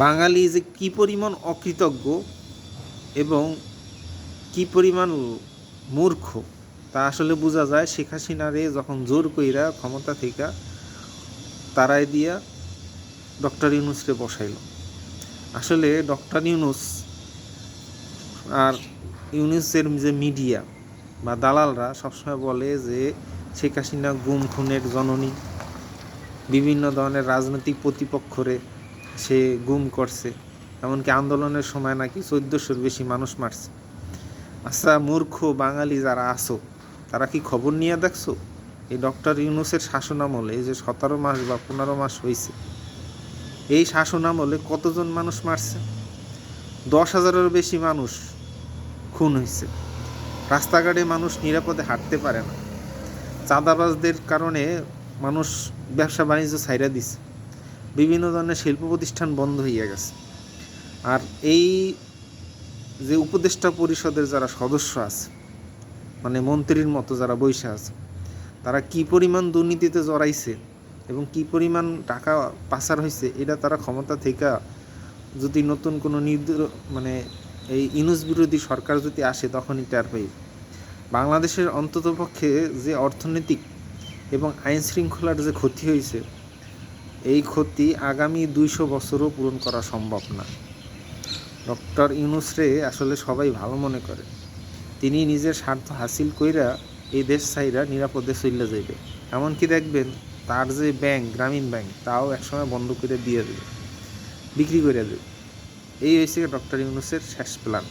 বাঙালি যে কী পরিমাণ অকৃতজ্ঞ এবং কী পরিমাণ মূর্খ তা আসলে বোঝা যায় শেখ হাসিনারে যখন জোর কইরা ক্ষমতা থেকে তারাই দিয়া ডক্টর ইউনূসরে বসাইল। আসলে ডক্টর ইউনূস আর ইউনূসের যে মিডিয়া বা দালালরা সবসময় বলে যে শেখ হাসিনা গুম খুনের জননী, বিভিন্ন ধরনের রাজনৈতিক প্রতিপক্ষরে সে গুম করছে, এমনকি আন্দোলনের সময় নাকি 1400-র বেশি মানুষ মারছে। আচ্ছা মূর্খ বাঙালি যারা আসো তারা কি খবর নিয়ে দেখছো এই ডক্টর ইউনূসের শাসনামলে যে 17 মাস বা 15 মাস হয়েছে, এই শাসনামলে কতজন মানুষ মারছে? 10,000-এরও বেশি মানুষ খুন হয়েছে। রাস্তাঘাটে মানুষ নিরাপদে হাঁটতে পারে না। চাঁদাবাজদের কারণে মানুষ ব্যবসা বাণিজ্য ছাইড়া দিছে। বিভিন্ন ধরনের শিল্প প্রতিষ্ঠান বন্ধ হয়ে গেছে। আর এই যে উপদেষ্টা পরিষদের যারা সদস্য আছে, মানে মন্ত্রীর মতো যারা বৈশা আছে, তারা কি পরিমাণ দুর্নীতিতে জড়াইছে এবং কি পরিমাণ টাকা পাচার হয়েছে এটা তারা ক্ষমতা থেকে যদি নতুন কোনো মানে এই ইউনূস বিরোধী সরকার যদি আসে তখনই টের পাইবে। বাংলাদেশের অন্ততপক্ষে যে অর্থনৈতিক এবং আইন শৃঙ্খলার যে ক্ষতি হয়েছে, এই ক্ষতি আগামী 200 বছরও পূরণ করা সম্ভব না। ডক্টর ইউনূসরে আসলে সবাই ভালো মনে করে। তিনি নিজের স্বার্থ হাসিল কইরা এই দেশ ছাইরা নিরাপদে চলে যাইবে। এমনকি দেখবেন তার যে ব্যাংক, গ্রামীণ ব্যাংক, তাও একসময় বন্ধ করে দিয়ে দেবে, বিক্রি করে দেবে। এই হয়েছে ডক্টর ইউনূসের শেষ প্ল্যান।